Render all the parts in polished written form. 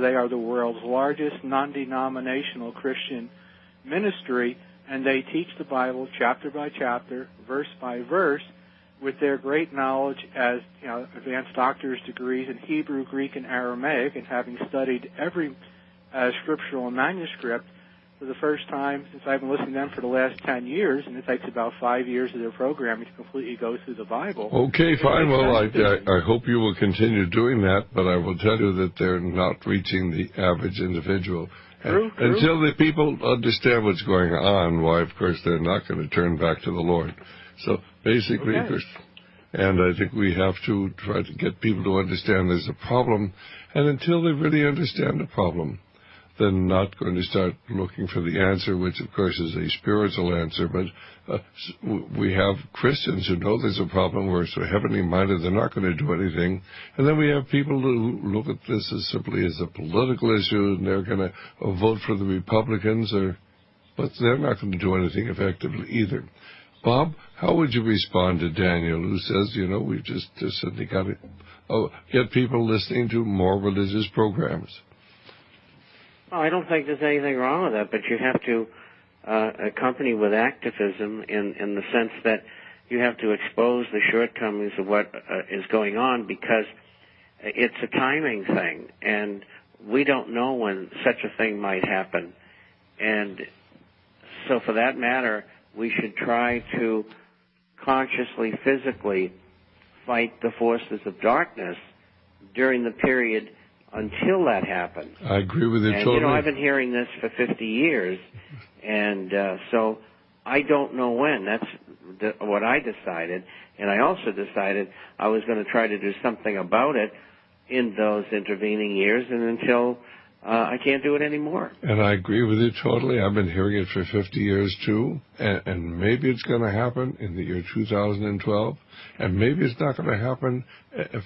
they are the world's largest non-denominational Christian ministry, and they teach the Bible chapter by chapter, verse by verse, with their great knowledge as advanced doctor's degrees in Hebrew, Greek, and Aramaic, and having studied every scriptural manuscript for the first time since I've been listening to them for the last 10 years, and it takes about 5 years of their programming to completely go through the Bible. Okay, fine. Well, I hope you will continue doing that, but I will tell you that they're not reaching the average individual. True. Until the people understand what's going on, why, of course, they're not going to turn back to the Lord. So basically, and I think we have to try to get people to understand there's a problem, and until they really understand the problem, they're not going to start looking for the answer, which, of course, is a spiritual answer. But we have Christians who know there's a problem, who are so heavenly minded they're not going to do anything. And then we have people who look at this as simply as a political issue, and they're going to vote for the Republicans, but they're not going to do anything effectively either. Bob, how would you respond to Daniel, who says, we've just suddenly got to get people listening to more religious programs? Well, I don't think there's anything wrong with that, but you have to accompany with activism in the sense that you have to expose the shortcomings of what is going on, because it's a timing thing, and we don't know when such a thing might happen. And so for that matter, we should try to consciously, physically fight the forces of darkness during the period until that happens. I agree with you totally. I've been hearing this for 50 years, and so I don't know when. That's what I decided, and I also decided I was going to try to do something about it in those intervening years, and until I can't do it anymore. And I agree with you totally. I've been hearing it for 50 years, too. And maybe it's going to happen in the year 2012. And maybe it's not going to happen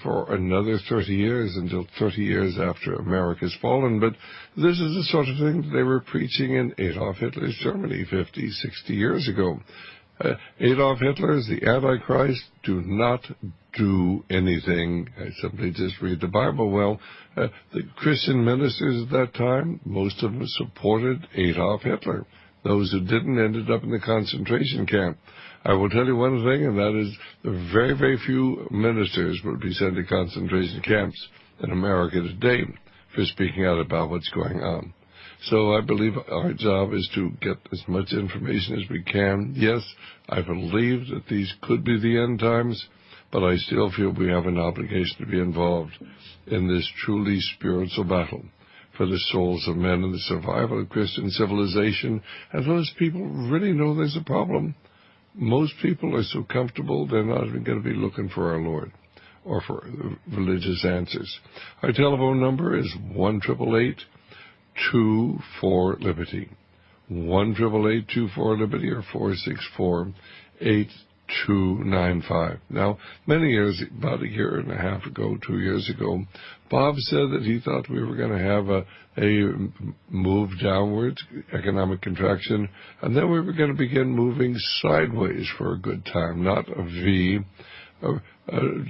for another 30 years, until 30 years after America's fallen. But this is the sort of thing that they were preaching in Adolf Hitler's Germany 50, 60 years ago. Adolf Hitler is the Antichrist. Do not do anything. I simply just read the Bible. Well, the Christian ministers at that time, most of them supported Adolf Hitler. Those who didn't ended up in the concentration camp. I will tell you one thing, and that is very, very few ministers will be sent to concentration camps in America today for speaking out about what's going on. So I believe our job is to get as much information as we can. Yes, I believe that these could be the end times, but I still feel we have an obligation to be involved in this truly spiritual battle for the souls of men and the survival of Christian civilization. And those people really know there's a problem. Most people are so comfortable they're not even going to be looking for our Lord or for religious answers. Our telephone number is 1-888-2-4-LIBERTY. 1-888-2-4-LIBERTY or 464-8295. Now, many years, about a year and a half ago, 2 years ago, Bob said that he thought we were going to have a move downwards, economic contraction, and then we were going to begin moving sideways for a good time, not a V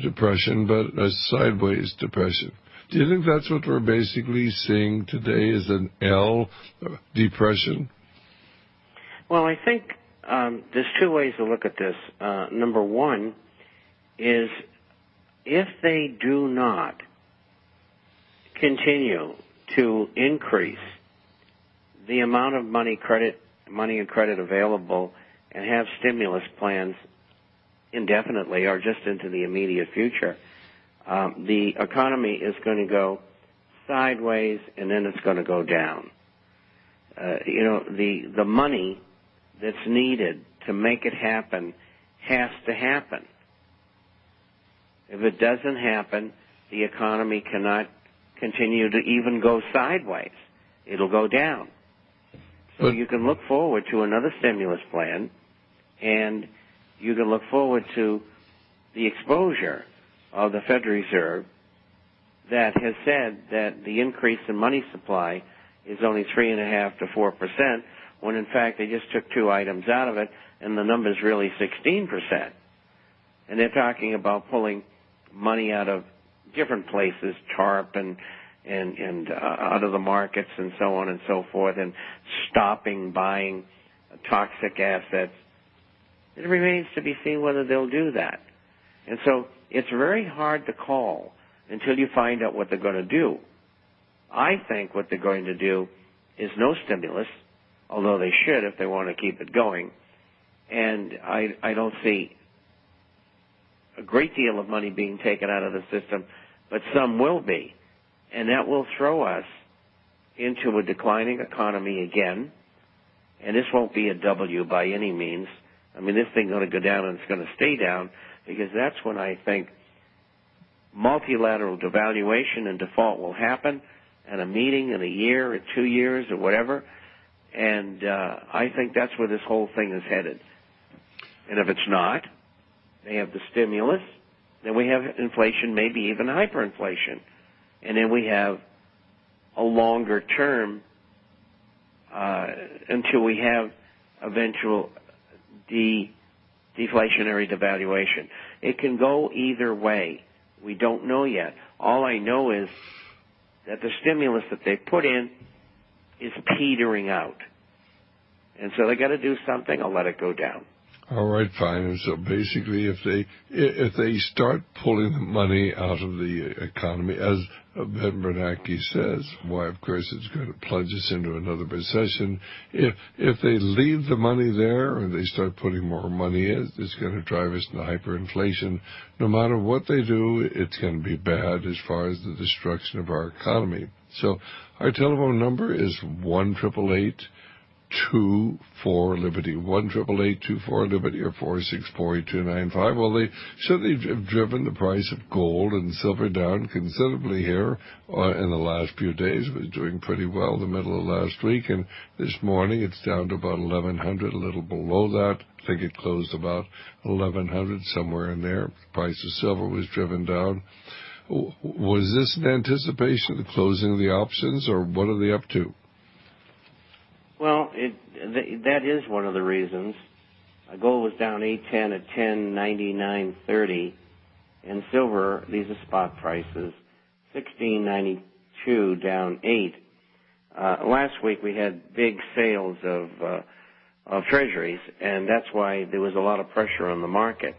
depression, but a sideways depression. Do you think that's what we're basically seeing today, is an L depression? Well, I think there's two ways to look at this. Number one is, if they do not continue to increase the amount of money and credit available and have stimulus plans indefinitely or just into the immediate future, the economy is going to go sideways, and then it's going to go down. The money that's needed to make it happen has to happen. If it doesn't happen, the economy cannot continue to even go sideways. It'll go down. So you can look forward to another stimulus plan, and you can look forward to the exposure of the Federal Reserve that has said that the increase in money supply is only 3.5% to 4%, when in fact they just took two items out of it, and the number's really 16%. And they're talking about pulling money out of different places, TARP and and out of the markets and so on and so forth, and stopping buying toxic assets. It remains to be seen whether they'll do that. And so it's very hard to call until you find out what they're going to do. I think what they're going to do is no stimulus, although they should if they want to keep it going. And I don't see a great deal of money being taken out of the system, but some will be. And that will throw us into a declining economy again. And this won't be a W by any means. I mean, this thing's going to go down and it's going to stay down, because that's when I think multilateral devaluation and default will happen, and a meeting in a year or 2 years or whatever. And I think that's where this whole thing is headed. And if it's not, they have the stimulus, then we have inflation, maybe even hyperinflation. And then we have a longer term until we have eventual deflationary devaluation. It can go either way. We don't know yet. All I know is that the stimulus that they put in is petering out. And so they got to do something. I'll let it go down. All right, fine. And so basically, if they start pulling the money out of the economy, as Ben Bernanke says, why, of course, it's going to plunge us into another recession. If they leave the money there and they start putting more money in, it's going to drive us into hyperinflation. No matter what they do, it's going to be bad as far as the destruction of our economy. So our telephone number is 1-888-24-LIBERTY, 1-888-24-LIBERTY, or 464-8295. Well, they certainly have driven the price of gold and silver down considerably here in the last few days. It was doing pretty well the middle of last week, and this morning it's down to about 1,100, a little below that. I think it closed about 1,100, somewhere in there. The price of silver was driven down. Was this in anticipation of the closing of the options, or what are they up to? Well, that is one of the reasons. Gold was down 810 at 1099.30, and silver, these are spot prices, 1692 down 8. Last week we had big sales of treasuries, and that's why there was a lot of pressure on the market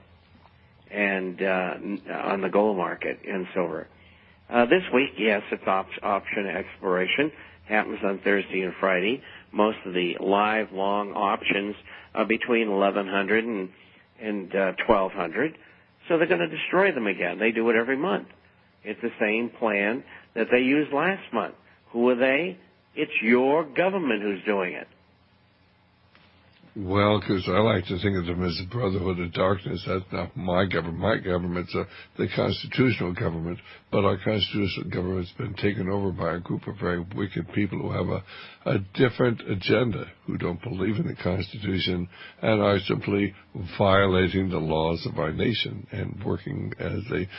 and on the gold market and silver. This week, yes, it's option expiration. Happens on Thursday and Friday. Most of the live long options are between 1,100 and 1,200. So they're going to destroy them again. They do it every month. It's the same plan that they used last month. Who are they? It's your government who's doing it. Well, because I like to think of them as a brotherhood of darkness. That's not my government. My government's the constitutional government, but our constitutional government's been taken over by a group of very wicked people who have a different agenda, who don't believe in the Constitution and are simply violating the laws of our nation and working as a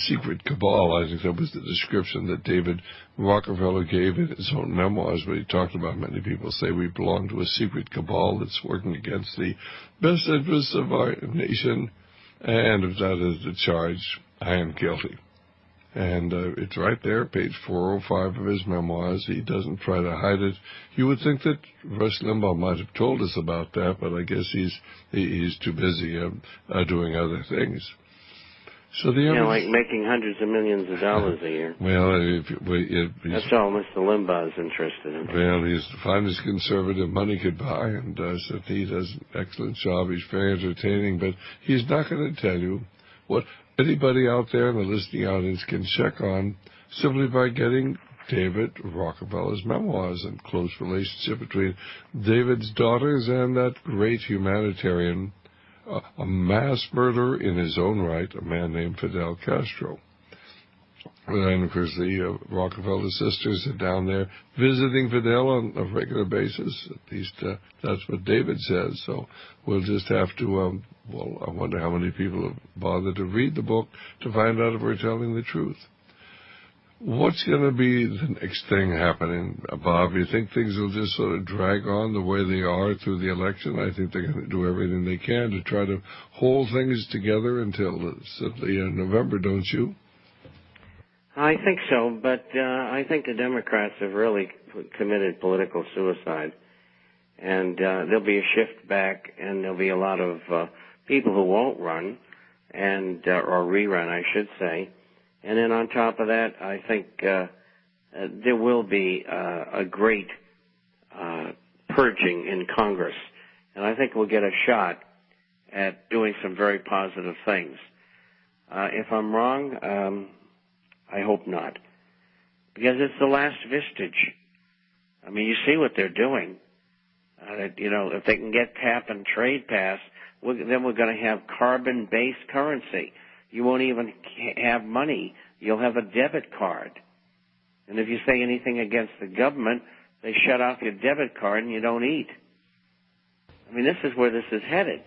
secret cabal. I think that was the description that David Rockefeller gave in his own memoirs, where he talked about many people say we belong to a secret cabal that's working against the best interests of our nation, and if that is the charge, I am guilty. And it's right there, page 405 of his memoirs. He doesn't try to hide it. You would think that Rush Limbaugh might have told us about that, but I guess he's too busy doing other things. So like making hundreds of millions of dollars a year. Well, that's all Mr. Limbaugh is interested in. Well, he's the finest conservative money could buy, and so he does an excellent job. He's very entertaining, but he's not going to tell you what anybody out there in the listening audience can check on simply by getting David Rockefeller's memoirs and close relationship between David's daughters and that great humanitarian, a mass murderer in his own right, a man named Fidel Castro. And, of course, the Rockefeller sisters are down there visiting Fidel on a regular basis. At least that's what David says. So we'll just have to, I wonder how many people have bothered to read the book to find out if we're telling the truth. What's going to be the next thing happening, Bob? You think things will just sort of drag on the way they are through the election? I think they're going to do everything they can to try to hold things together until simply November, don't you? I think so, but I think the Democrats have really committed political suicide. And there'll be a shift back, and there'll be a lot of people who won't run, and or rerun, I should say. And then on top of that, I think there will be a great purging in Congress. And I think we'll get a shot at doing some very positive things. If I'm wrong, I hope not. Because it's the last vestige. I mean, you see what they're doing. If they can get cap and trade passed, then we're going to have carbon-based currency. You won't even have money. You'll have a debit card. And if you say anything against the government, they shut off your debit card and you don't eat. I mean, this is where this is headed.